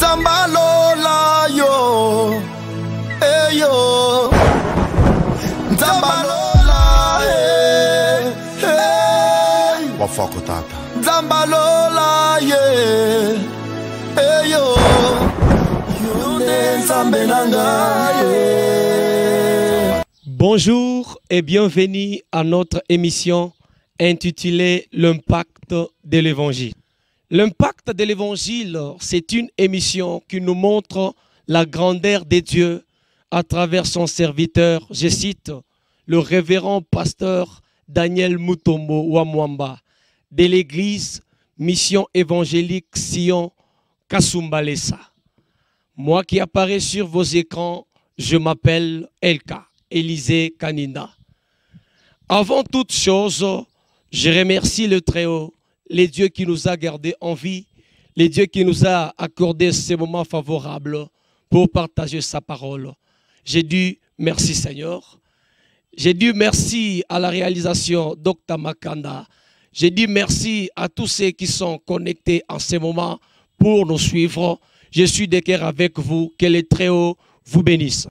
Nzambalola yo, yo. Nzambalola, Wafako tata. Nzambalola ye, yo. Yunde nzambe nanga ye. Bonjour et bienvenue à notre émission intitulée L'impact de l'Évangile. L'impact de l'Évangile, c'est une émission qui nous montre la grandeur de Dieu à travers son serviteur, je cite, le révérend pasteur Daniel Mutombo Wamwamba de l'église Mission évangélique Sion Kasumbalesa. Moi qui apparaît sur vos écrans, je m'appelle Elka, Élisée Kanina. Avant toute chose, je remercie le Très-Haut, les dieux qui nous a gardés en vie, les dieux qui nous a accordé ces moments favorables pour partager sa parole. J'ai dit merci Seigneur. J'ai dit merci à la réalisation Dr Makanda. J'ai dit merci à tous ceux qui sont connectés en ce moment pour nous suivre. Je suis de cœur avec vous. Que le Très-Haut vous bénisse.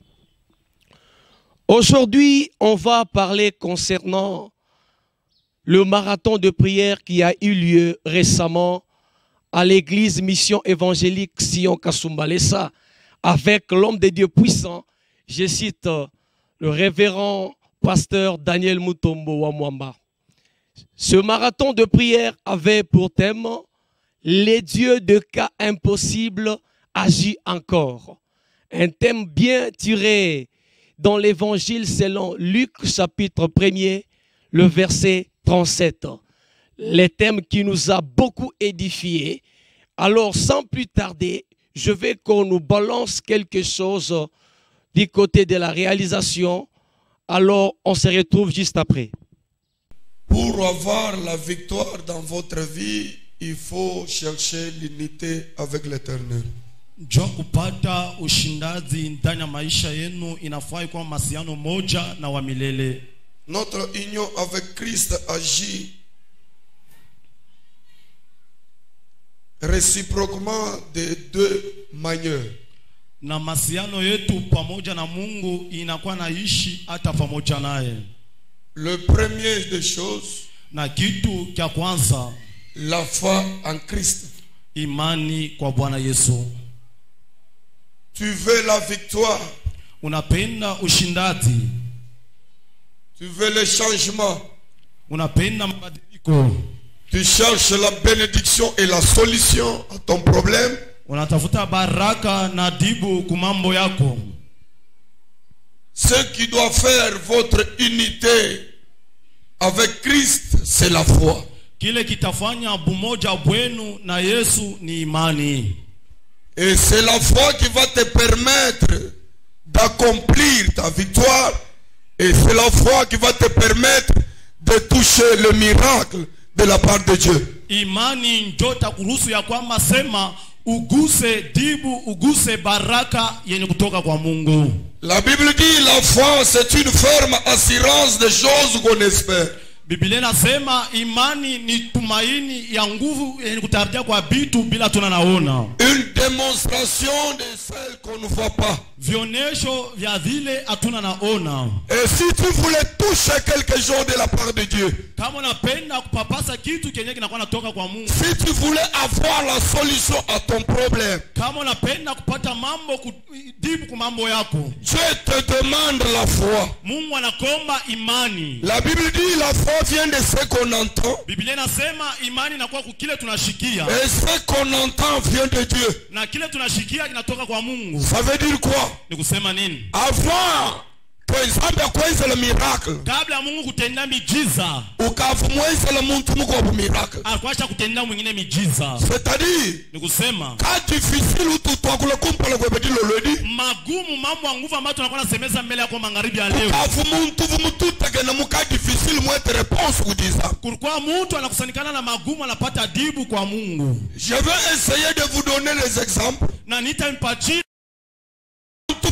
Aujourd'hui, on va parler concernant le marathon de prière qui a eu lieu récemment à l'église Mission évangélique Sion Kasumbalesa avec l'homme de Dieu puissant, je cite le révérend pasteur Daniel Mutombo Wamwamba. Ce marathon de prière avait pour thème « Les dieux de cas impossibles agissent encore ». Un thème bien tiré dans l'évangile selon Luc chapitre 1er, le verset 37. Le thème qui nous a beaucoup édifiés. Alors sans plus tarder, je veux qu'on nous balance quelque chose du côté de la réalisation. Alors on se retrouve juste après. Pour avoir la victoire dans votre vie, il faut chercher l'unité avec l'Éternel. Jua kupata ushindaji ndani ya maisha yenu inafaa kuwa masiano moja na wa milele. Notre union avec Christ agit réciproquement de deux manières. Na masiano yetu pamoja na Mungu inakuwa naishi hata pamoja naye. Le premier des choses, na kitu cha kwanza, la foi en Christ. Imani kwa Bwana Yesu. Tu veux la victoire. Unapenda ushindaji. Tu veux le changement. Unapenda mabadiliko. Tu cherches la bénédiction et la solution à ton problème. Unatafuta baraka na dibu kumambo yako. Ce qui doit faire votre unité avec Christ, c'est la foi. Kile kitafanya bumoja bwenu na Yesu ni imani. Et c'est la foi qui va te permettre d'accomplir ta victoire. Et c'est la foi qui va te permettre de toucher le miracle de la part de Dieu. Imani njota kuruhusu ya kwamba sema uguse dibu, uguse baraka yenye kutoka kwa Mungu. La Bible dit la foi c'est une ferme assurance des choses qu'on espère. Biblia inasema imani ni tumaini ya nguvu yenye kutarajia kwa vitu bila tunaona. Une démonstration de celle qu'on ne voit pas. Vionesho vya vile hatuna naona. Et si tu voulais toucher quelque chose de la part de Dieu, kama unapenda kupapasa kitu kenye kinakuwa natoka kwa Mungu, si tu voulais avoir la solution à ton problème, kama unapenda kupata mambo kudibu kwa mambo yako, Dieu te demande la foi. Mungu anakomba imani. La Bible dit la foi vient de ce qu'on entend. Biblia inasema imani inakuwa kile tunashikia. Et ce qu'on entend vient de Dieu. Na kile tunashikia kinatoka kwa Mungu. Ça veut dire quoi? Ni kusema nini? Avant kabla kwanza le miracle, kabla Mungu kutenda miujiza, ukavumweza la mtu Mungu wa miracle, alikuacha kutenda mwingine miujiza. C'est-à-dire ni kusema quand difficile tutwakula kumpala kwa bedilo lodi magumu mambo ya nguvu ambayo tunakuwa nasemeza mbele yako magharibi ya leo. Mtu tagana muka difficile mwete réponse kudiza. Kulikuwa mtu anakusanikana na magumu anapata dibu kwa Mungu. Je vais essayer de vous donner les exemples. Na nitampatia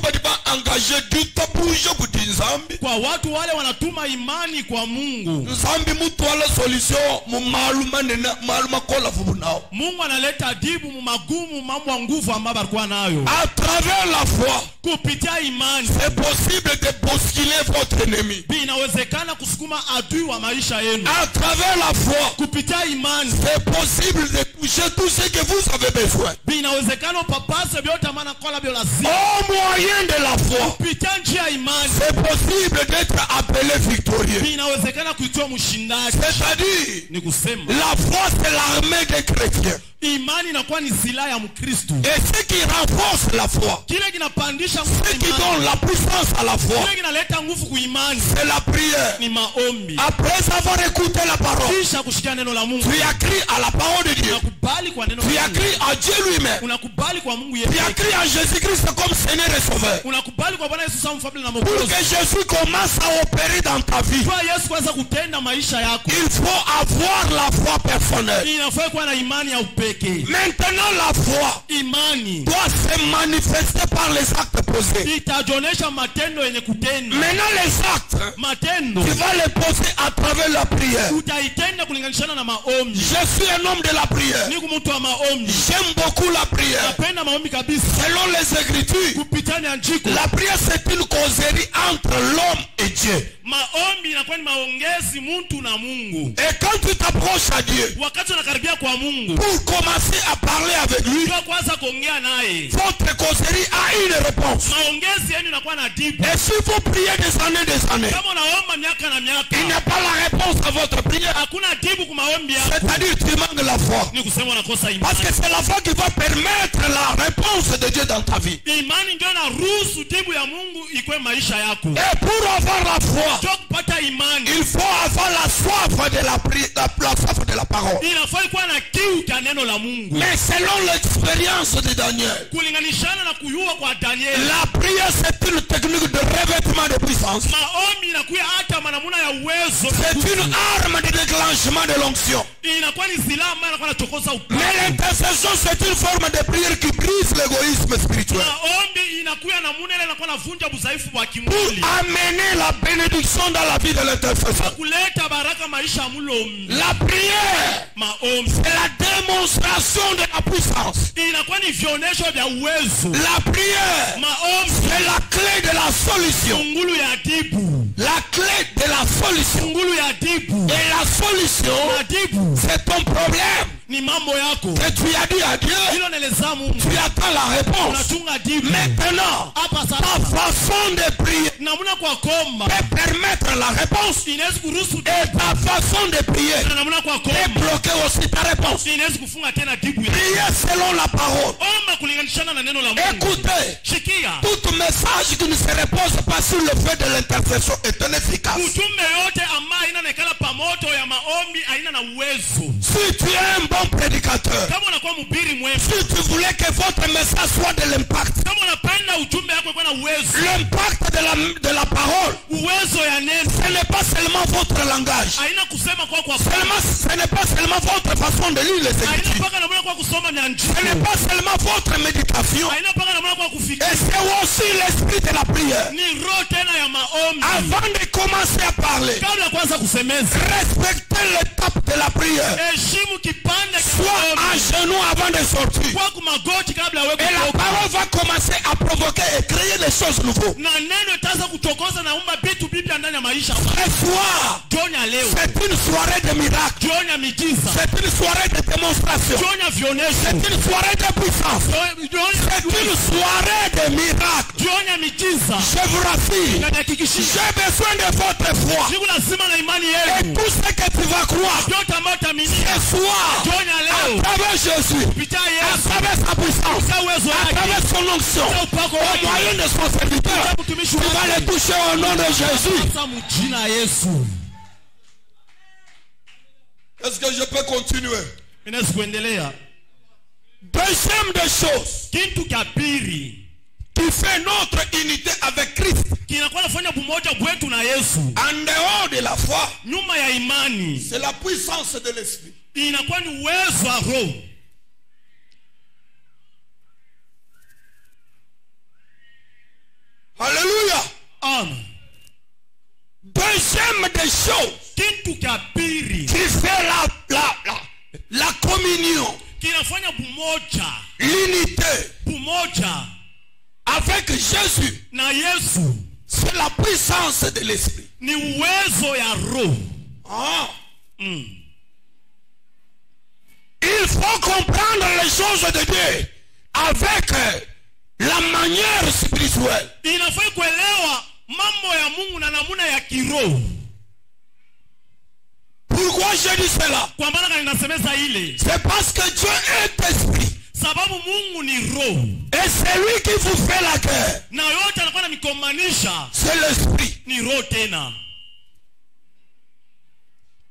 bali ba engagé du tabouja kuti nzambi. Kwa watu wale wanatuma imani kwa Mungu. Nzambi mutu wala solution mu maluma kola vubu nao. Mungu analeta jibu mu magumu mambo ya nguvu ambayo alikuwa nayo. À travers la foi, kupitia imani, c'est possible de bousculer votre ennemi. Inawezekana kusukuma adui wa maisha yenu. À travers la foi, kupitia imani, c'est possible de toucher tout ce que vous avez besoin. Inawezekana upapase vyote maana kola bila lazima. Au moyen de la foi, kupitia njia imani, c'est possible d'être appelé victorieux. Inawezekana kuitwa mshindaji. C'est-à-dire, ni kusema la foi c'est l'armée des chrétiens. Imani inakuwa ni silaha ya Mkristo. Et ce qui renforce la foi, kile kinapandisha ce qui donne la puissance à la foi, kile kinaleta nguvu kuimani, c'est la prière. ni maombi. Après avoir écouté la parole, kisha kusikia neno la Mungu, tu as crié à la parole de Dieu. unakubali kwa neno la Tu Mungu. as crié à Dieu lui-même. Unakubali kwa Mungu Tu as yeye. crié à Jésus-Christ comme Seigneur et Sauveur. Unakubali kwa Bwana Yesu kama mfalme na Pour mwokozi. que Jésus commence à opérer dans ta vie, Kwa Yesu kwanza kutenda maisha yako, il faut avoir la foi personnelle. inafaa kuwa na imani ya upekee. Maintenant, la foi Imani doit se manifester par les actes posés. itajonesha matendo yenye kutenda. Maintenant, les actes, Matendo tu vas les poser à travers la prière. utaitenda kulinganishana na maombi. Je suis un homme de la prière. Niko mtu wa maombi. J'aime beaucoup la prière. Napenda maombi kabisa. Selon les Écritures, Kupitia andiko, la prière c'est une causerie entre l'homme et Dieu. maombi inakuwa ni maongezi mtu na Mungu. Et quand tu t'approches à Dieu Wakati unakaribia kwa Mungu, pour commencer à parler avec lui, kwa kwanza kuongea naye, votre causerie a une réponse. maongezi yenu inakuwa na jibu. Et si vous priez des années, Kama unaomba miaka na miaka, il n'y a pas la réponse à votre prière. hakuna jibu kwa maombi yako, C'est-à-dire tu manques la foi. ni kusema unakosa Parce imani. que c'est la foi qui va permettre la réponse de Dieu dans ta vie. Imani ndio inaruhusu jibu ya Mungu ikwe maisha yako. Et pour avoir la foi, Ndio kupata imani, il faut avoir la soif de la prière, la soif de la parole. inafaa kuwa na kiu cha neno la Mungu. Mais selon l'expérience de Daniel, Kulinganishana na kuyua kwa Danieli, la prière c'est une technique de revêtement de puissance. maombi inakuwa hata manamuna ya uwezo. C'est une arme de déclenchement de l'onction. Inakuwa ni silaha ambayo inakuwa inachokoza upako. Mais l'intercession c'est une forme de prière qui brise l'égoïsme spirituel. Maombi inakuwa namuna ile inakuwa navunja udhaifu wa Pour kimwili. amener la bénédiction dans la vie de l'intercesseur. Kuleta baraka maisha ya mlombi. La prière, Maombi c'est la démonstration de la puissance. inakuwa ni vionesho vya uwezo. La prière, Maombi c'est la clé de la solution. ngulu ya jibu. La clé de la solution. Ngulu ya jibu. Et la solution, Na jibu c'est ton problème ni mambo yako. que tu as dit à Dieu. Hilo neleza Mungu. Tu attends la réponse. Unachunga jibu. Maintenant, Hapa ta sasa façon de prier namuna kwa komba peut permettre la réponse. inaweza kuruhusu Et ta façon de prier na namuna kwa peut komba bloquer aussi ta réponse. inaweza kufunga tena jibu ya. Priez selon la parole. Omba kulinganishana na neno la Mungu. Écoutez, Shikia. tout message qui ne se repose pas sur le fait de l'intercession est inefficace. Ujumbe yote ambayo inanekala pamoto ya maombi haina na uwezo. Si tu es un bon prédicateur, Kama unakuwa mhubiri mwema, si tu voulais que votre message soit de l'impact, kama unapenda ujumbe wako kuwa na uwezo, l'impact de la parole, uwezo ya neno ce n'est pas seulement votre langage, haina kusema kwa ce n'est pas seulement votre façon de lire les haina Écritures, mpaka namna kwa kusoma na njia, ce n'est pas seulement votre méditation, haina mpaka namna kwa et kufikiri, c'est aussi l'esprit de la prière. ni roho tena ya maombi. Avant de commencer à parler, Kabla kwanza kusemeza, respectez l'étape de la prière. heshimu kipande cha Sois à maombi. genoux avant de sortir. Kwa kumagoti kabla wewe Et la kutoka. parole va commencer à provoquer et créer des choses nouvelles. Na neno itaanza kuchokoza na umba vitu biblia ndani ya maisha. Ce soir, Jioni ya leo, c'est une soirée de miracles. jioni ya miujiza, C'est une soirée de démonstration. jioni ya vionesho, C'est une soirée de puissance. C'est une soirée de miracles. jioni ya miujiza. Je vous rassure. Nahakikishia J'ai besoin de votre foi. siku lazima na imani Et yenu. tout ce que tu vas croire Yote ambayo taamini ce soir, jioni ya à leo travers Jésus, kupitia à Yesu, travers sa puissance, kwa uwezo à wake, travers son onction, kwa upako au wake, moyen de son serviteur, kwa mtumishi tu vas les wake. toucher au nom de Jésus. Sasa mjina ya Yesu. Est-ce que je peux continuer? Inaweza kuendelea. Deuxième des choses Kitu cha pili qui fait notre unité avec Christ, kinakuwa nafanya pamoja bwetu na Yesu, en dehors de la foi, nyuma ya imani, c'est la puissance de l'esprit. inakuwa ni uwezo wa Roho. des choses Kitu cha pili qui fait la communion, kinafanya bumoja, l'unité bumoja avec Jésus, na Yesu c'est la puissance de l'esprit. ni uwezo ya roho. Ah. Il faut comprendre les choses de Dieu avec la manière spirituelle. Inafaa kuelewa mambo ya Mungu na namuna ya kiroho. Pourquoi je dis cela? Kwa maana ninasemeza ile C'est parce que Dieu est esprit. sababu Mungu ni roho. Et c'est lui qui vous fait la guerre. Na yote anakuwa namikomanisha C'est l'esprit. ni roho tena.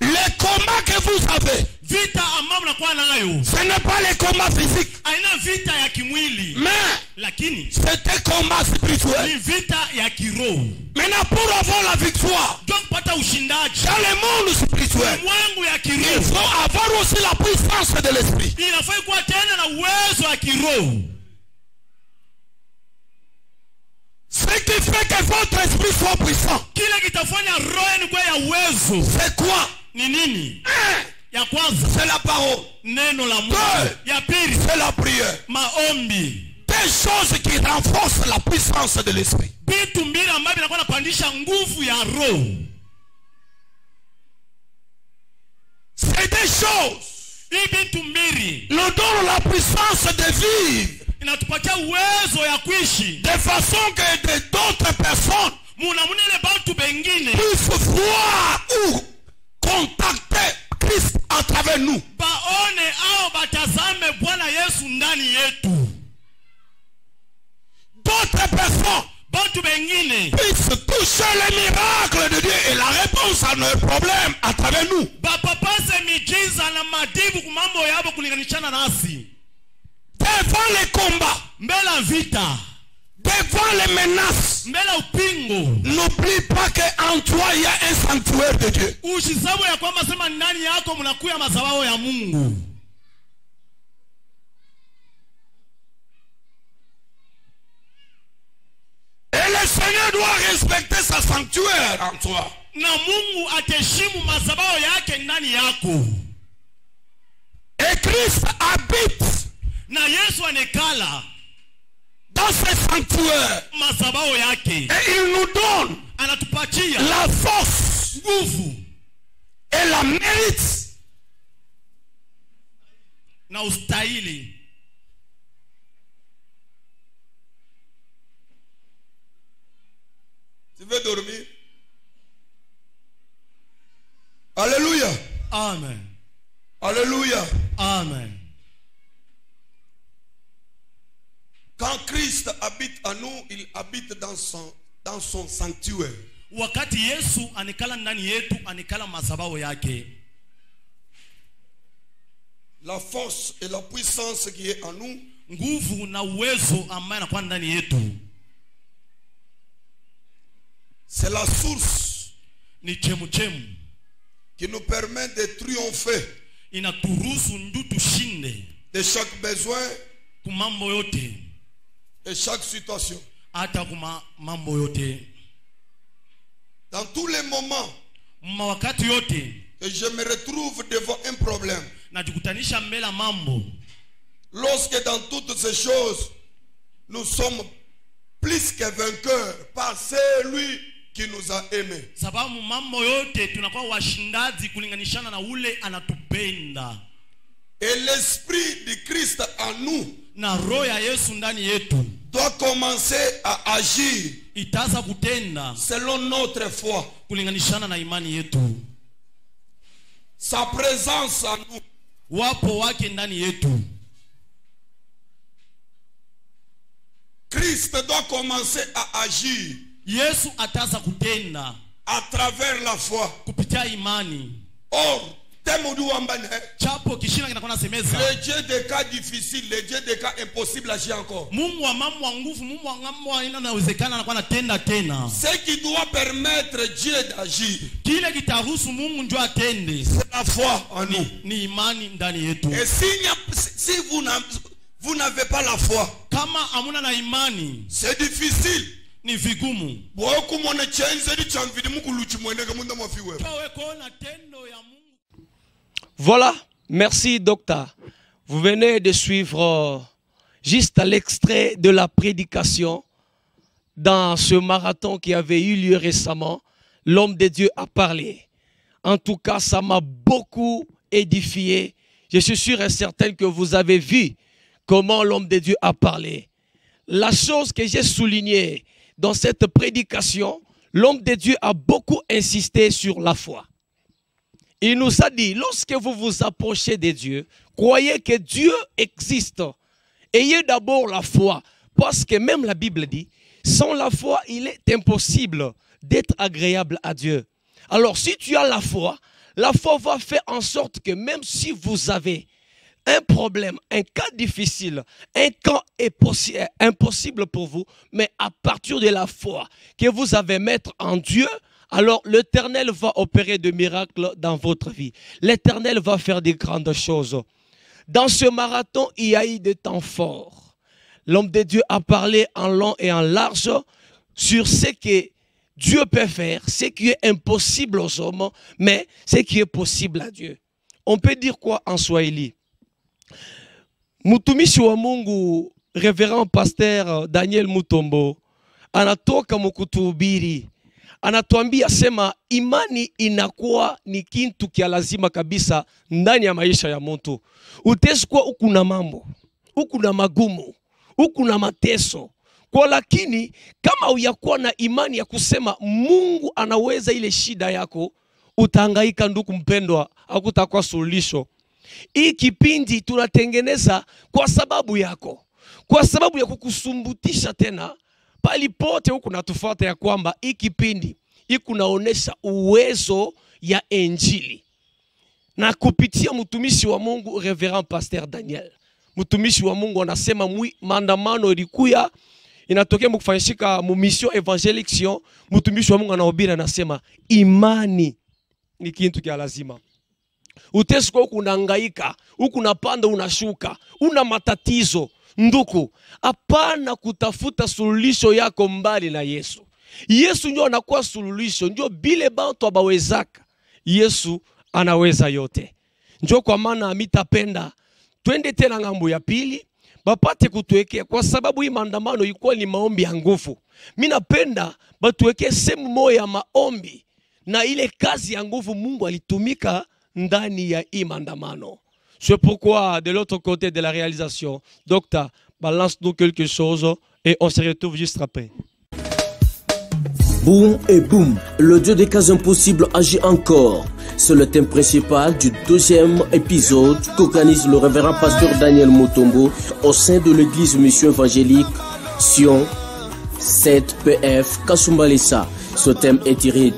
Les combats que vous avez, Vita ambavyo mnakuwa nayo ce n'est pas les combats physiques, haina vita ya kimwili, mais lakini c'est des combats ni spirituels. vita ya kiroho. Maintenant, pour avoir la victoire Ndio kupata ushindaji dans le monde spirituel, mwangu ya il kiroho, faut avoir aussi la puissance de l'esprit. inafaa kuwa tena na uwezo wa kiroho. Ce qui fait que votre esprit soit puissant, Kile kitafanya roho yenu kuwa ya uwezo c'est quoi? ni nini? Un, Ya kwanza c'est la parole. neno la Mungu. Deux, Ya pili c'est la prière. maombi. Des choses qui renforcent la puissance de l'esprit. Vitu mbili ambavyo vinakuwa napandisha nguvu ya roho. C'est des choses Hii vitu mbili nous donnent la puissance de vivre inatupatia uwezo ya kuishi de façon que d'autres personnes munamuna ile bantu bengine puissent voir ou contacter Christ à travers nous. baone au batazame Bwana Yesu ndani yetu. D'autres personnes Bantu bengine puissent toucher les miracles de Dieu et la réponse à nos problèmes à travers nous. bapapase mijiza na madibu kumambo yabo kulinganishana nasi. Devant les combats, Mbela vita, devant les menaces, mbela upingo, n'oublie pas qu'en toi il y a un sanctuaire de Dieu. ushisabu ya kwamba sema ndani yako mnakuya mazabao ya Mungu. Et le Seigneur doit respecter sa sanctuaire en toi. Na Mungu ateshimu mazabao yake ndani yako. Et Christ habite Na Yesu anekala dans ce sanctuaire. mazabao yake. Et il nous donne Anatupatia la force nguvu et la mérite na ustahili. Tu veux dormir? Alléluia. Amen. Alléluia. Amen. Quand Christ habite en nous, il habite dans son sanctuaire. Wakati Yesu anekala ndani yetu, anekala mazabao yake. La force et la puissance qui est en nous, Nguvu na uwezo ambaye anakuwa ndani yetu c'est la source ni chemuchemu, qui nous permet de triompher inaturuhusu ndu tushinde de chaque besoin kumambo yote, et chaque situation. hata mambo yote, Dans tous les moments mawakati yote que je me retrouve devant un problème, najikutanisha mbele mambo. lorsque dans toutes ces choses, nous sommes plus que vainqueurs par celui qui nous a aimés. Sababu mambo yote tunakuwa washindaji kulinganishana na ule anatupenda. Et l'esprit de Christ en nous Na roho ya Yesu ndani yetu doit commencer à agir itaanza kutenda selon notre foi. kulinganishana na imani yetu. Sa présence en nous Wapo wake ndani yetu. Christ doit commencer à agir Yesu ataanza kutenda à travers la foi. kupitia imani. Or, Chapo kishina kinakuwa nasemeza le Dieu des cas difficiles, le Dieu des cas impossibles agit encore. Mungu wa mambo wa nguvu, Mungu wa mambo inawezekana anakuwa anatenda tena. Ce qui doit permettre Dieu d'agir, kile kitaruhusu Mungu ndio atende, c'est la foi en nous. ni imani ndani yetu. Et si vous n'avez pas la foi, Kama hamuna na imani, c'est difficile ni vigumu. Bokumona chenze di chamvidi mukuluchi mweneka munda mafiwe. Kawe kuona tendo ya Mungu. Voilà, merci docteur. Vous venez de suivre juste l'extrait de la prédication dans ce marathon qui avait eu lieu récemment. L'homme de Dieu a parlé. En tout cas, ça m'a beaucoup édifié. Je suis sûr et certain que vous avez vu comment l'homme de Dieu a parlé. La chose que j'ai soulignée dans cette prédication, l'homme de Dieu a beaucoup insisté sur la foi. Il nous a dit, lorsque vous vous approchez de Dieu, croyez que Dieu existe. Ayez d'abord la foi, parce que même la Bible dit, sans la foi, il est impossible d'être agréable à Dieu. Alors, si tu as la foi va faire en sorte que même si vous avez un problème, un cas difficile, un cas impossible pour vous, mais à partir de la foi que vous avez mettre en Dieu, alors l'Éternel va opérer de miracles dans votre vie. L'Éternel va faire de grandes choses. Dans ce marathon, il y a eu des temps forts. L'homme de Dieu a parlé en long et en large sur ce que Dieu peut faire, ce qui est impossible aux hommes, mais ce qui est possible à Dieu. On peut dire quoi en Swahili? Mutumishi wa Mungu, révérend pasteur Daniel Mutombo, anatoka mukutuhubiri. Anatuambia sema imani inakuwa ni kitu kia lazima kabisa ndani ya maisha ya mtu. Utesi kuwa ukuna mambo, ukuna magumu, ukuna mateso. Kwa lakini kama uyakuwa na imani ya kusema Mungu anaweza ile shida yako, utahangaika ndugu mpendwa, hakutakuwa suluhisho. Hii kipindi tunatengeneza kwa sababu yako. Kwa sababu ya kukusumbutisha tena. Palipote huku natufuata ya kwamba hii kipindi ikunaonesha uwezo ya injili. Na kupitia mtumishi wa Mungu Reverend Pasteur Daniel. Mtumishi wa Mungu anasema maandamano ilikuya inatokea mkufanyishika mu mission evangelique. Mtumishi wa Mungu anahubiri anasema imani ni kitu kia lazima. Utesi kwa huku unahangaika, huku unapanda unashuka, una matatizo. Nduku, hapana kutafuta suluhisho yako mbali na Yesu. Yesu ndio anakuwa suluhisho, ndio bile bantu abawezaka. Yesu anaweza yote. Ndio kwa maana amitapenda twende tena ngambo ya pili, bapate kutuwekea kwa sababu hii maandamano ilikuwa ni maombi ya nguvu. Mimi napenda batuwekee sehemu moja ya maombi na ile kazi ya nguvu Mungu alitumika ndani ya hii maandamano. C'est pourquoi, de l'autre côté de la réalisation, docteur, balance-nous quelque chose et on se retrouve juste après. Boum et boum, le Dieu des cas impossibles agit encore. C'est le thème principal du deuxième épisode qu'organise le révérend pasteur Daniel Mutombo au sein de l'église mission évangélique Sion 7PF Kasumbalesa. Ce thème est tiré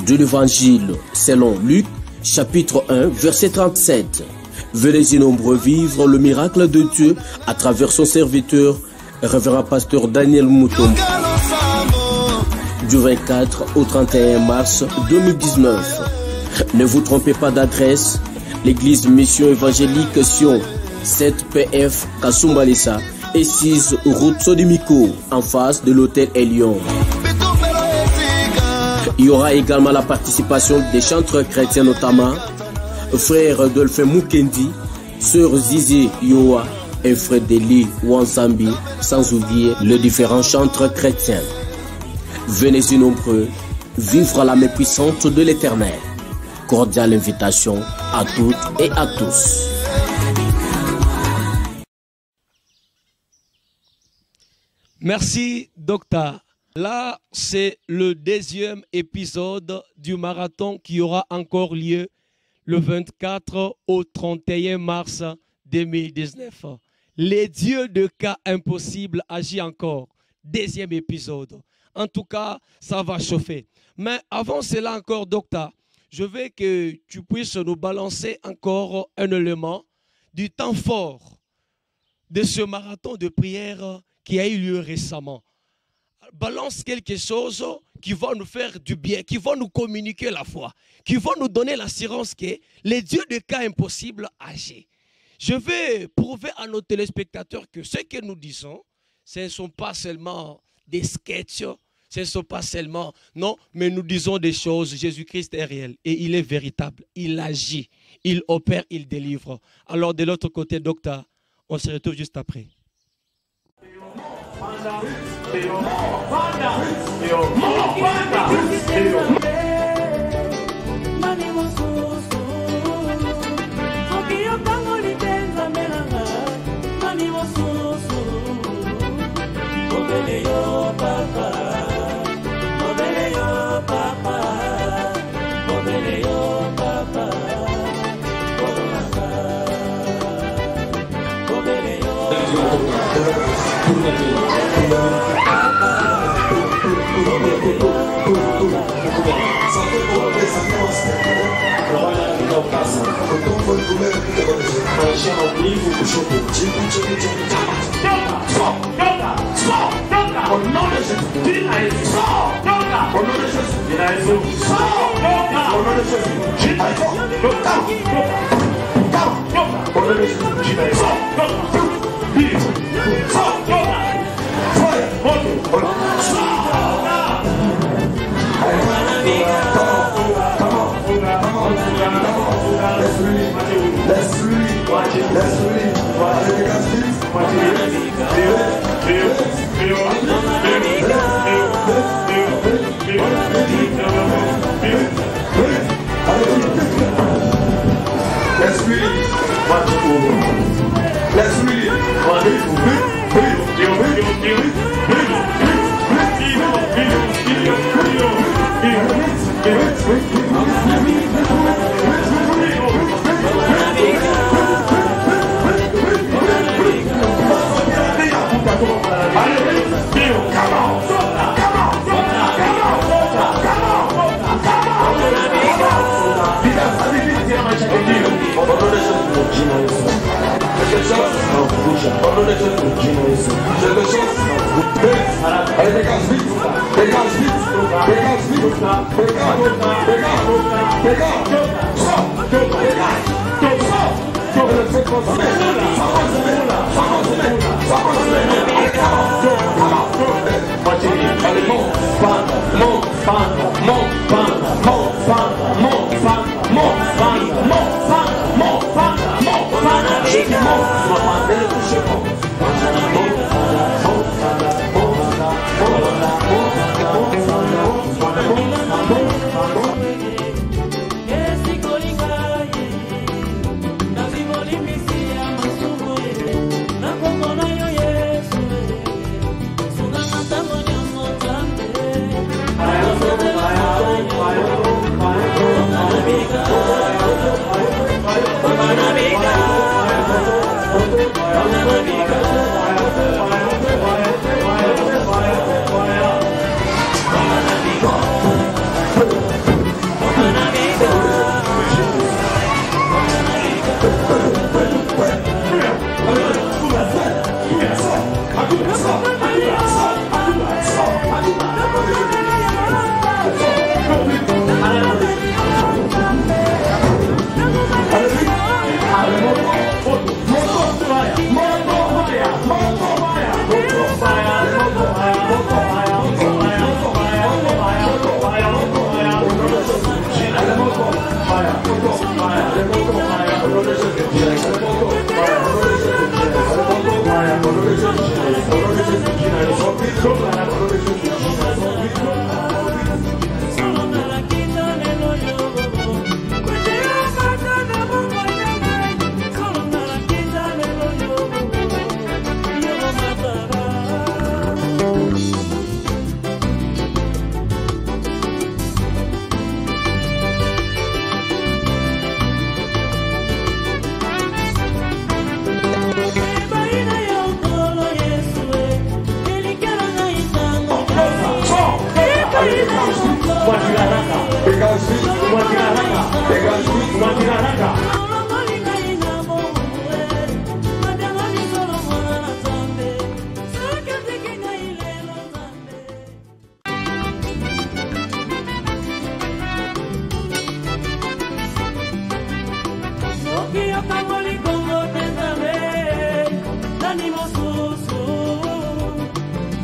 de l'évangile selon Luc, chapitre 1, verset 37. Venez-y nombreux vivre le miracle de Dieu à travers son serviteur, révérend pasteur Daniel Mutombo. Du 24 au 31 mars 2019. Ne vous trompez pas d'adresse. L'église mission évangélique Sion 7PF Kasumbalesa et 6 route Sodimiko en face de l'hôtel Elion. Il y aura également la participation des chanteurs chrétiens notamment frère Dolphin Mukendi, sœur Zizi Yoa et frère Deli Wansambi, sans oublier les différents chanteurs chrétiens. Venez-y nombreux, vivre la main puissante de l'Éternel. Cordiale invitation à toutes et à tous. Merci, docteur. Là, c'est le deuxième épisode du marathon qui aura encore lieu le 24 au 31 mars 2019. Les dieux de cas impossibles agit encore. Deuxième épisode. En tout cas, ça va chauffer. Mais avant cela encore, docteur, je veux que tu puisses nous balancer encore un élément du temps fort de ce marathon de prière qui a eu lieu récemment. Balance quelque chose qui va nous faire du bien, qui va nous communiquer la foi, qui va nous donner l'assurance que les dieux de cas impossibles agissent. Je vais prouver à nos téléspectateurs que ce que nous disons, ce ne sont pas seulement des sketchs. Ce ne sont pas seulement, non, mais nous disons des choses. Jésus-Christ est réel et il est véritable. Il agit, il opère, il délivre. Alors de l'autre côté, docteur, on se retrouve juste après.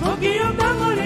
Soki yo tango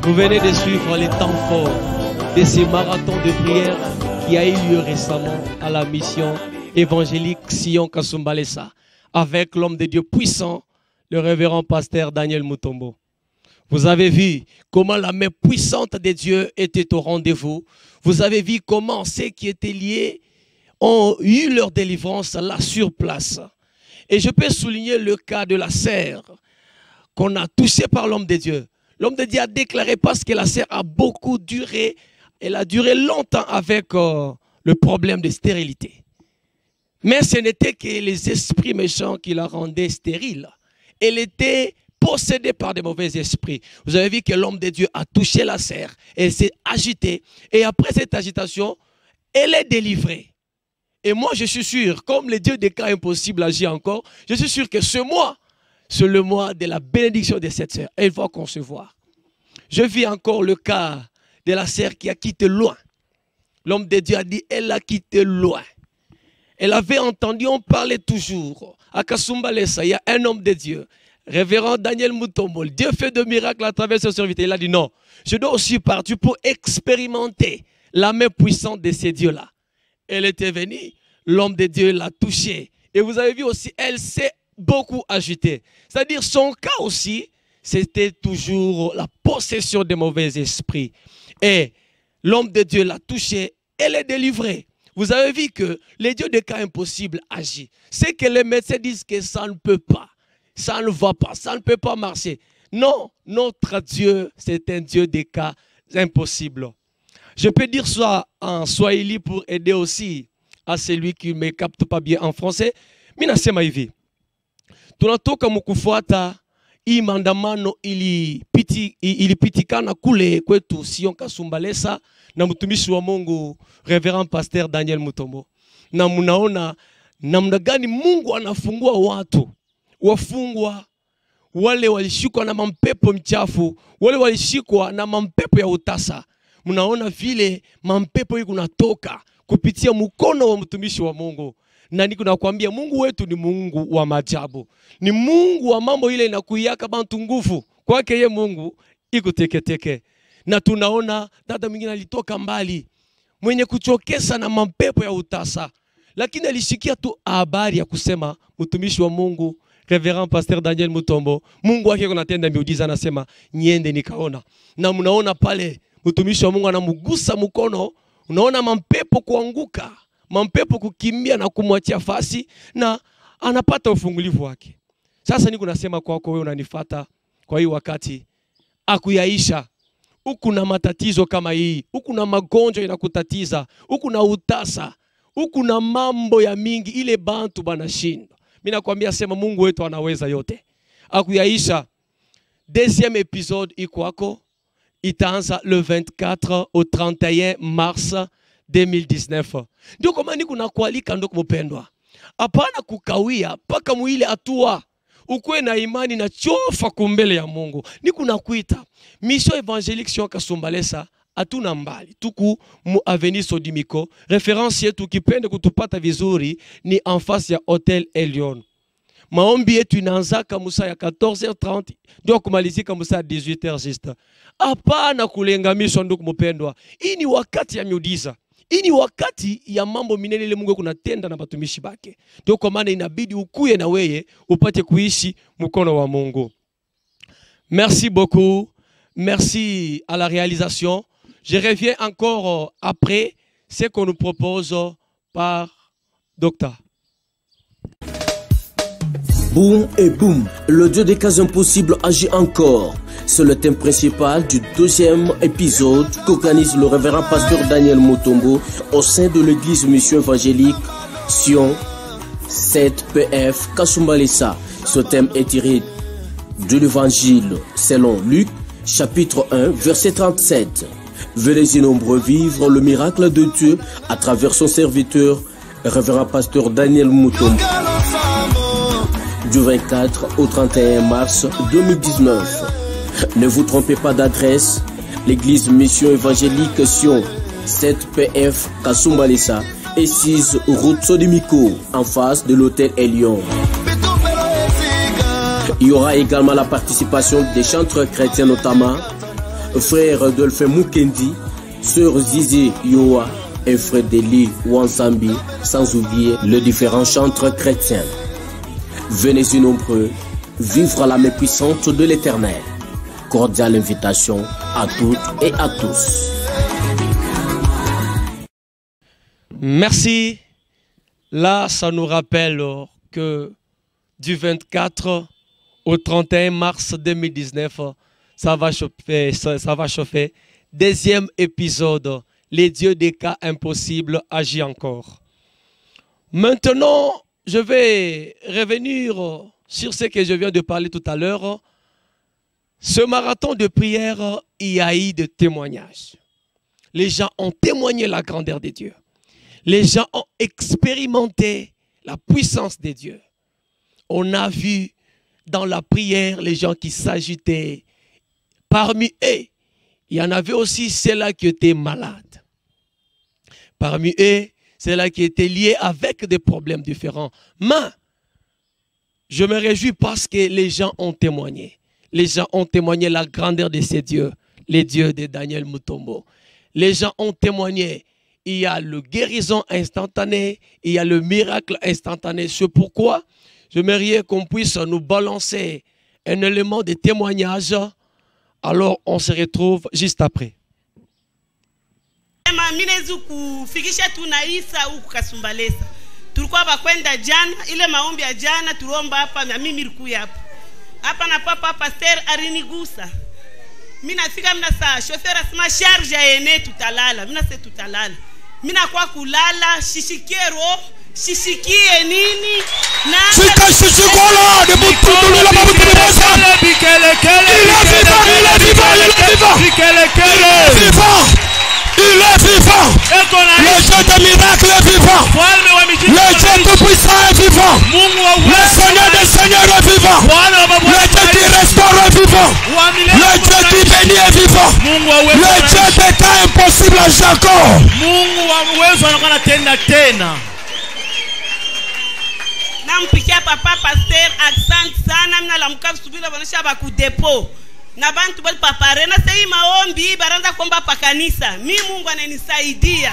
Vous venez de suivre les temps forts de ces marathons de prière qui a eu lieu récemment à la mission évangélique Sion Kasumbalesa avec l'homme de Dieu puissant, le révérend pasteur Daniel Mutombo. Vous avez vu comment la main puissante de Dieu était au rendez-vous. Vous avez vu comment ceux qui étaient liés ont eu leur délivrance là sur place. Et je peux souligner le cas de la sœur qu'on a touchée par l'homme de Dieu. L'homme de Dieu a déclaré parce que la sœur a beaucoup duré, elle a duré longtemps avec le problème de stérilité. Mais ce n'était que les esprits méchants qui la rendaient stérile. Elle était possédée par des mauvais esprits. Vous avez vu que l'homme de Dieu a touché la sœur, elle s'est agitée. Et après cette agitation, elle est délivrée. Et moi, je suis sûr, comme le Dieu des cas impossibles agit encore, je suis sûr que ce mois, c'est le mois de la bénédiction de cette sœur. Elle va concevoir. Je vis encore le cas de la sœur qui a quitté loin. L'homme de Dieu a dit, elle a quitté loin. Elle avait entendu, on parlait toujours. À Kasumbalesa, il y a un homme de Dieu, révérend Daniel Mutombo. Dieu fait de miracles à travers ce serviteur. Il a dit non, je dois aussi partir pour expérimenter la main puissante de ces dieux-là. Elle était venue, l'homme de Dieu l'a touchée. Et vous avez vu aussi, elle s'est beaucoup agitée. C'est-à-dire son cas aussi, c'était toujours la possession des mauvais esprits. Et l'homme de Dieu l'a touchée, elle est délivrée. Vous avez vu que les dieux des cas impossibles agissent. C'est que les médecins disent que ça ne peut pas, ça ne va pas, ça ne peut pas marcher. Non, notre Dieu, c'est un Dieu des cas impossibles. Je peux dire ça en swahili pour aider aussi à celui qui ne me capte pas bien en français. Minasema hivi. Tunatoka mkufuata hii maandamano ilipitikana kule kwetu Sion Kasumbalesa na mtumishi wa Mungu Reverend Pasteur Daniel Mutombo. Na mnaona namna gani Mungu anafungua watu. Wafungwa wale walishikwa na mampepo mchafu, wale walishikwa na mampepo ya utasa. Mnaona vile mampepo hii kunatoka kupitia mkono wa mtumishi wa Mungu. Na niko nakwambia Mungu wetu ni Mungu wa maajabu. Ni Mungu wa mambo ile inakuyaka bantu nguvu. Kwake ye Mungu iko teke teke. Na tunaona dada mwingine alitoka mbali, mwenye kuchokesa na mampepo ya utasa. Lakini alishikia tu habari ya kusema mtumishi wa Mungu Reverend Pasteur Daniel Mutombo, Mungu wake kunatenda miujiza, anasema niende nikaona. Na mnaona pale mtumishi wa Mungu anamugusa mkono, unaona mampepo kuanguka, mampepo kukimbia na kumwachia fasi, na anapata ufungulivu wake. Sasa niko nasema kwako wewe unanifuata kwa hii wakati, akuyaisha huku na matatizo kama hii, huku na magonjwa inakutatiza, huku na utasa, huku na mambo ya mingi ile bantu banashinda. Mimi nakwambia sema Mungu wetu anaweza yote. Akuyaisha. Deuxième épisode ikwako itaanza le 24 au 31 mars 2019. Ndio kwa maana kuna kualika ndio mpendwa. Hapana kukawia paka muile atua. Ukwe na imani na chofa kumbele ya Mungu. Niko nakuita mission évangélique Sion Kasumbalesa atuna mbali. Tuku mu avenue Sodimiko. Référence yetu kipende kutupata vizuri ni en face ya Hotel Elion. Maombi yetu inaanza kamusa ya 14h30 ndio kumalizika kamusa ya 18h juste. Hapana kulengamishwa ndugu mpendwa. Hii ni wakati ya miujiza. Hii ni wakati ya mambo minene ile Mungu kunatenda na batumishi bake. Ndio kwa maana inabidi ukuye na weye upate kuishi mkono wa Mungu. Merci beaucoup. Merci à la réalisation. Je reviens encore après ce qu'on nous propose par Docteur. Boum et boum, le Dieu des cas impossibles agit encore. C'est le thème principal du 2e épisode qu'organise le révérend pasteur Daniel Mutombo au sein de l'église Mission Évangélique Sion 7PF Kasumbalesa. Ce thème est tiré de l'évangile selon Luc, chapitre 1, verset 37. Venez-y nombreux vivre le miracle de Dieu à travers son serviteur, révérend pasteur Daniel Mutombo. Du 24 au 31 mars 2019. Ne vous trompez pas d'adresse. L'église Mission Évangélique Sion 7PF Kasumbalesa et 6 route Sodimiko en face de l'hôtel Elion. Il y aura également la participation des chantres chrétiens, notamment frère Dolphin Mukendi, sœur Zizi Yoa et frère Deli Wansambi, sans oublier les différents chantres chrétiens. Venez-y nombreux, vivre à la main puissante de l'Éternel. Cordiale invitation à toutes et à tous. Merci. Là, ça nous rappelle que du 24 au 31 mars 2019, ça va chauffer. Deuxième épisode, les dieux des cas impossibles agissent encore. Maintenant, je vais revenir sur ce que je viens de parler tout à l'heure. Ce marathon de prière, il y a eu des témoignages. Les gens ont témoigné la grandeur de Dieu. Les gens ont expérimenté la puissance de Dieu. On a vu dans la prière les gens qui s'agitaient. Parmi eux, il y en avait aussi ceux-là qui étaient malades. Parmi eux, ceux-là qui étaient liés avec des problèmes différents. Mais je me réjouis parce que les gens ont témoigné. Les gens ont témoigné la grandeur de ces dieux, les dieux de Daniel Mutombo. Les gens ont témoigné. Il y a le guérison instantané, il y a le miracle instantané. C'est pourquoi j'aimerais qu'on puisse nous balancer un élément de témoignage. Alors on se retrouve juste après. Minezu kufikisha tunaisa huku Kasumbalesa. Tulikuwa bakwenda jana, ile maombi ya jana tuliomba hapa na mimi nilikuwa hapa. Hapa na papa pasteur alinigusa. Mimi nafika mna saa chauffeur asema charge ya ene tutalala. Mimi nase tutalala. Mimi nakuwa kulala shishikero, shishikie nini? Na Shika shishikola de mutulu la mabutu basa. Il est vivant. Il est vivant. Le Dieu des miracles est vivant. Le Dieu tout-puissant est vivant. Le Seigneur des Seigneurs est vivant. Le Dieu qui restaure est vivant. Le Dieu qui bénit est vivant. Le Dieu des cas impossibles à Jacob. Nampikia papa pasteur accent sana mna la mkavu subira banisha ba ku depot. Na bantu bali papare na sei maombi baranda komba pa kanisa. Mimi Mungu ananisaidia.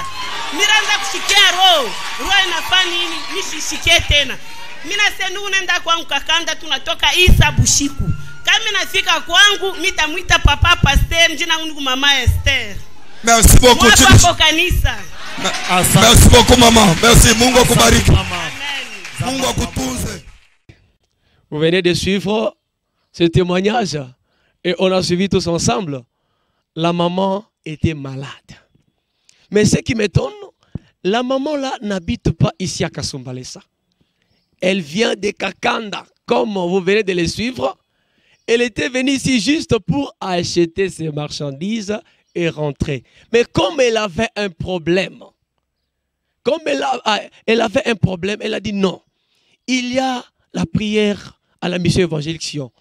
Miraanza kushikia roho inafanya nini? Nishishikie tena. Mimi nasema unaenda kwangu kakanda tunatoka Isa Bushiku. Kama nafika kwangu mitamuita papa pasteur jina langu mama Esther. Merci beaucoup. Kwa kanisa. Merci beaucoup maman. Merci Mungu akubariki. Mungu akutunze. Vous venez de suivre ce témoignage. Et on a suivi tous ensemble. La maman était malade. Mais ce qui m'étonne, la maman là n'habite pas ici à Kasumbalesa. Elle vient de Kakanda. Comme vous venez de le suivre, elle était venue ici juste pour acheter ses marchandises et rentrer. Mais comme elle avait un problème, elle avait un problème, elle a dit non. Il y a la prière à la mission évangélique Sion.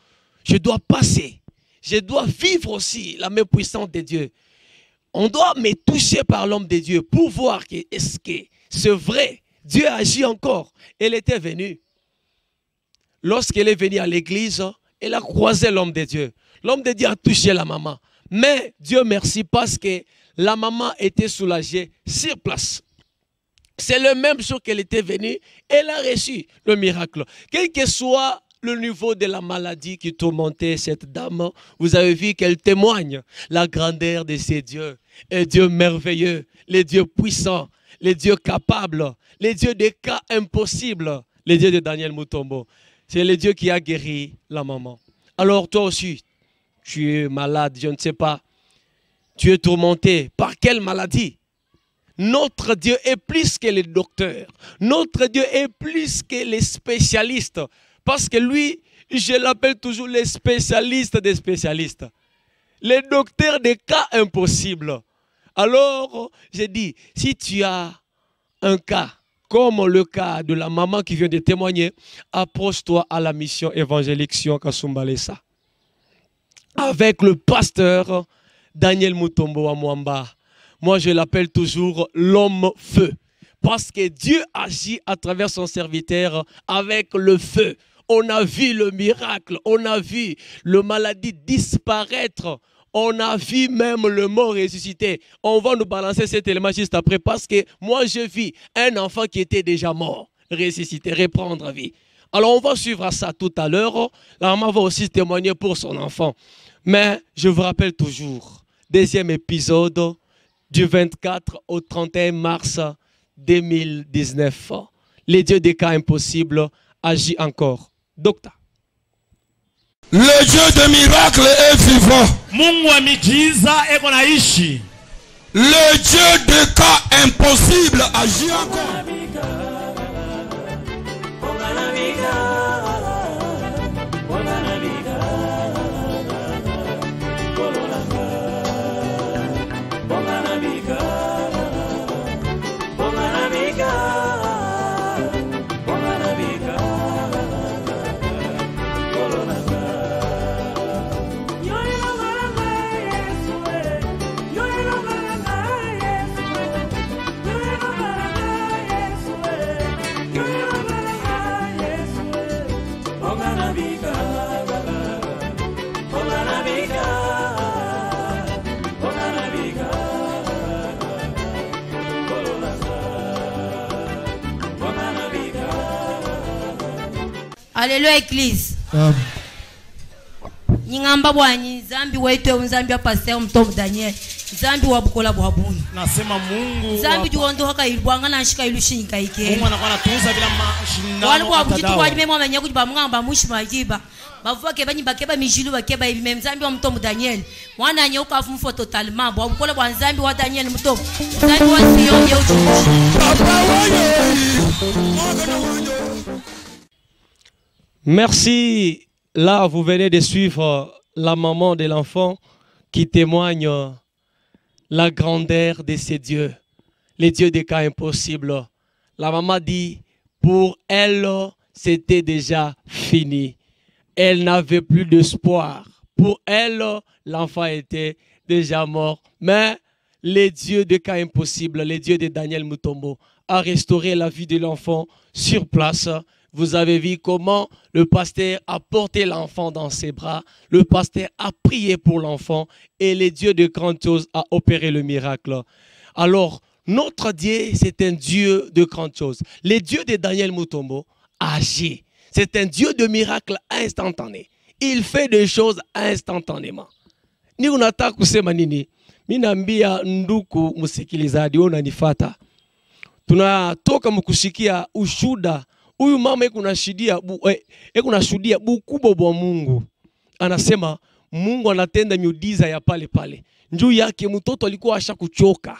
Je dois passer. Je dois vivre aussi la main puissante de Dieu. On doit me toucher par l'homme de Dieu pour voir que est-ce que c'est vrai. Dieu agit encore. Elle était venue. lorsqu'elle est venue à l'église, elle a croisé l'homme de Dieu. L'homme de Dieu a touché la maman. Mais Dieu merci parce que la maman était soulagée sur place. C'est le même jour qu'elle était venue, elle a reçu le miracle. Quel que soit le niveau de la maladie qui tourmentait cette dame, vous avez vu qu'elle témoigne la grandeur de ces dieux. Un Dieu merveilleux, les dieux puissants, les dieux capables, les dieux des cas impossibles, les dieux de Daniel Mutombo. C'est le Dieu qui a guéri la maman. Alors toi aussi, tu es malade, je ne sais pas. Tu es tourmenté par quelle maladie? Notre Dieu est plus que les docteurs. Notre Dieu est plus que les spécialistes. Parce que lui, je l'appelle toujours les spécialistes des spécialistes. Les docteurs des cas impossibles. Alors, j'ai dit, si tu as un cas, comme le cas de la maman qui vient de témoigner, approche-toi à la mission évangélique Sion Kasumbalesa. Avec le pasteur Daniel Mutombo à Mwamba. Moi, je l'appelle toujours l'homme feu. Parce que Dieu agit à travers son serviteur avec le feu. On a vu le miracle, on a vu le maladie disparaître. On a vu même le mort ressusciter. On va nous balancer cet élément juste après parce que moi, je vis un enfant qui était déjà mort, ressusciter, reprendre vie. Alors, on va suivre ça tout à l'heure. La maman va aussi témoigner pour son enfant. Mais je vous rappelle toujours, deuxième épisode du 24 au 31 mars 2019. Les dieux des cas impossibles agit encore. Docteur. Le Dieu des miracles est vivant. Mungu wa miujiza eko naishi. Le Dieu des cas impossibles agit encore. Alléluia église. Nyingamba bwanyi zambi wetu unzambi pasteur Mutombo Daniel. Zambi wabukola bwabuni. Nasema Mungu. Zambi juondo haka ilibwanga na shika ilushinga ike. Mungu anakuwa anatuza bila mashindano. Wale kwa bukitu kwa jime mwa nyaku ba mwanga mushi majiba. Bavuka ke banyi bakeba mijilu bakeba ibi mem zambi wa Mutombo Daniel. Mwana nyoka afumfo totalement. Bwabukola bwa zambi wa Daniel Mutombo. Zambi wa Sion ye uchukushi. Merci. Là, vous venez de suivre la maman de l'enfant qui témoigne la grandeur de ces dieux, les dieux des cas impossibles. La maman dit, pour elle, c'était déjà fini. Elle n'avait plus d'espoir. Pour elle, l'enfant était déjà mort. Mais les dieux des cas impossibles, les dieux de Daniel Mutombo, a restauré la vie de l'enfant sur place. Vous avez vu comment le pasteur a porté l'enfant dans ses bras. Le pasteur a prié pour l'enfant et le Dieu de grandes choses a opéré le miracle. Alors, notre Dieu, c'est un Dieu de grandes choses. Le Dieu de Daniel Mutombo agit. C'est un Dieu de miracles instantanés. Il fait des choses instantanément. Ni unataka kusema nini? Minambia nduku musikilizaji unanifata. Tunatoka mkusikia ushuda. Huyu mama shuhudia bukubwa bwa Mungu. Anasema Mungu anatenda miujiza ya pale pale. Njuu yake mtoto alikuwa ashakuchoka.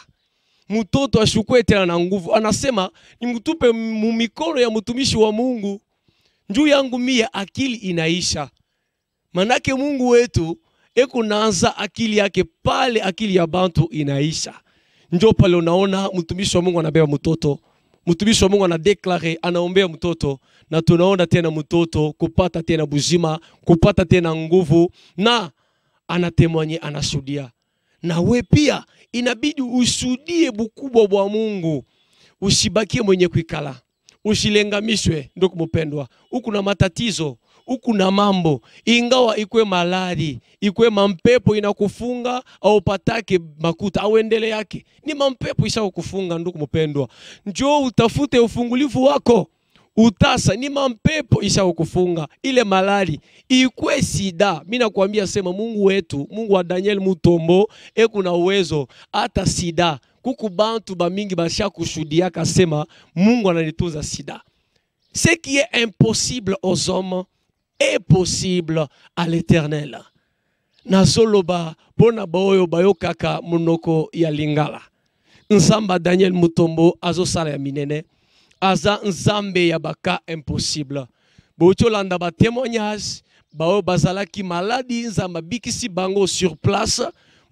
Mtoto ashukue tena na nguvu. Anasema nimtupe mumikono ya mtumishi wa Mungu. Njuu yangu mia akili inaisha. Manake Mungu wetu naanza akili yake pale akili ya bantu inaisha. Njoo pale unaona mtumishi wa Mungu anabeba mtoto. Mtumishi wa Mungu anadeklare, anaombea mtoto na tunaona tena mtoto kupata tena buzima, kupata tena nguvu na anatemwanye anashuhudia. Na we pia inabidi ushuhudie bukubwa bwa Mungu. Usibakie mwenye kuikala. ushilengamishwe ndugu mpendwa. Huku na matatizo, huku na mambo, ingawa ikwe malari, ikwe mampepo inakufunga au patake makuta au endele yake, ni mampepo isha kufunga ndugu mpendwa. Njoo utafute ufungulivu wako. Utasa ni mampepo isha kufunga. Ile malari, ikwe sida, mina kuambia sema Mungu wetu, Mungu wa Daniel Mutombo, kuna uwezo hata sida. Kuku bantu ba mingi basha kushudia kasema Mungu ananitunza sida. Ce qui est impossible aux hommes est possible à l'Éternel. Nazoloba pona boyo bayo kaka munoko ya lingala. Nzamba Daniel Mutombo azo sala ya minene. Aza nzambe ya baka impossible. Bocho landa ba témoignage bao bazalaki maladi nzamba bikisi bango sur place.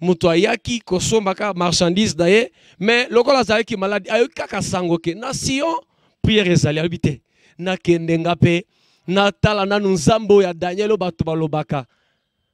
Muto ayaki kosomba ka marchandise daye, mais lokola zalaki maladi ayoka kasango ke nation prière ezali habité na kendenga pe na tala na nzambo ya Daniel bato balobaka,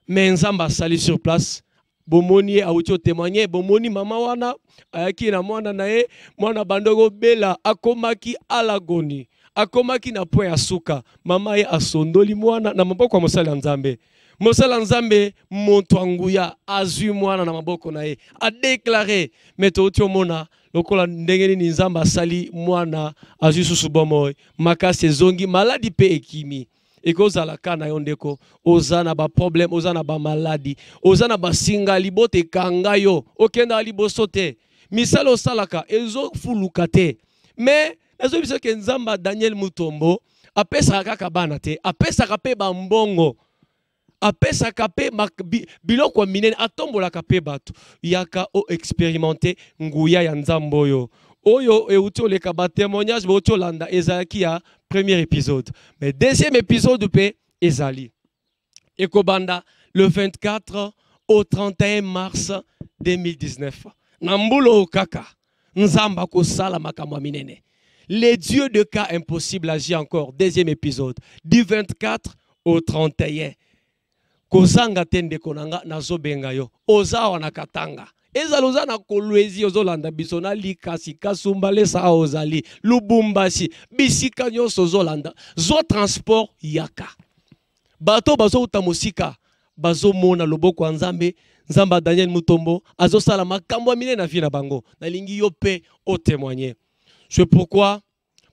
mais nzamba sali sur place. Bomoni auto témoigner, bomoni mama wana ayaki na mwana nae, mwana bandogo bela akomaki alagoni, akomaki na po ya suka, mama ye asondoli mwana na maboko ya mosala nzambe. Mosala nzambe montuanguya azui mwana na maboko na ye a déclaré meto mona lokola ndengeni ni nzamba sali mwana azui susu bomoy makase zongi maladi pe ekimi ekozala kana yondeko ozana ba problème ozana ba maladi ozana ba singa libote kangayo okenda liboso te misalo salaka ezo fuluka te mais ezo biso ke nzamba Daniel Mutombo apesa kaka bana te apesa ka pe ba mbongo apesa kape biloko minene atombola kape batu yaka o expérimenter nguya ya nzambo yo oyo euti oleka ba témoignage bo landa ezalaki ya premier épisode, mais deuxième épisode pe ezali ekobanda le 24 au 31 mars 2019 nambulo kaka nzamba ko sala makamwa minene. Les dieux de cas impossible agit encore, deuxième épisode du 24 au 31. Kozanga tende konanga nazobenga yo ozawa na katanga ezaloza na kolwezi ozolanda bisona likasi kasumbale sa ozali Lubumbashi bisika nyonso ozolanda zo transport yaka bato bazo utamosika bazo mona loboko ya nzambe nzamba Daniel Mutombo azosala makambo mine na vie na bango nalingi yo pe o témoigner. C'est pourquoi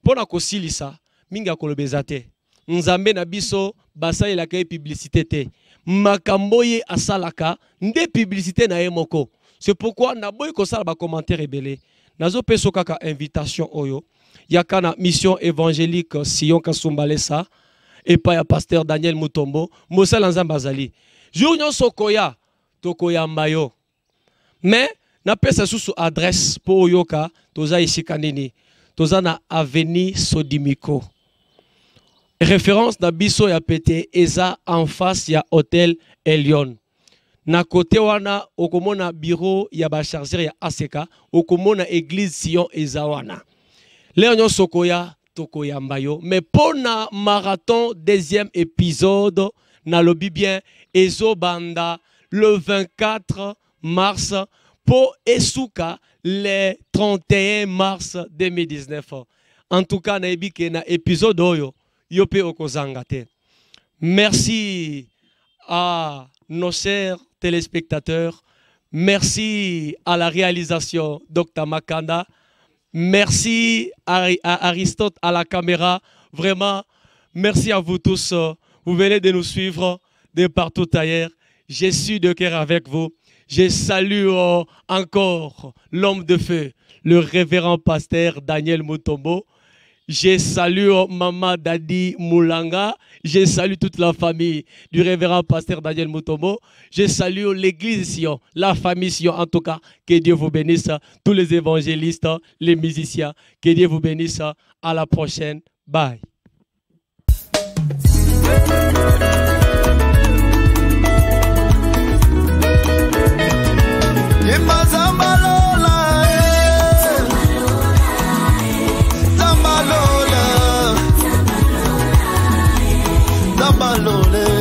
pona kosilisa minga kolobeza te nzambe na biso basali la kay publicité te makamboye asalaka nde publicité na yemoko. C'est pourquoi na boy ko sala ba commentaire rebelé nazo peso kaka invitation oyo yaka na mission évangélique Sion Kasumbalesa et pas ya pasteur Daniel Mutombo mosala nzamba azali jour nyonso koya tokoya mayo mais na pesa susu adresse po yoka toza isika nini toza na avenue Sodimiko. Référence na biso ya pété eza en face ya hôtel Elion. Na côté wana okomona bureau ya ba chargeur ya ACK, okomona église Sion eza wana. Leo nyonso koya tokoya mbayo, mais pona marathon deuxième épisode na lobi bien ezobanda le 24 mars po esuka le 31 mars 2019. En tout cas na ebike na épisode oyo Yope Okozangate. Merci à nos chers téléspectateurs. Merci à la réalisation Dr Makanda. Merci à Aristote à la caméra. Vraiment, merci à vous tous. Vous venez de nous suivre de partout ailleurs. Je suis de cœur avec vous. Je salue encore l'homme de feu, le révérend pasteur Daniel Mutombo. Je salue Maman Dadi Moulanga. Je salue toute la famille du révérend pasteur Daniel Mutombo. Je salue l'église Sion, la famille Sion. En tout cas, que Dieu vous bénisse. Tous les évangélistes, les musiciens. Que Dieu vous bénisse. À la prochaine. Bye. Zambalole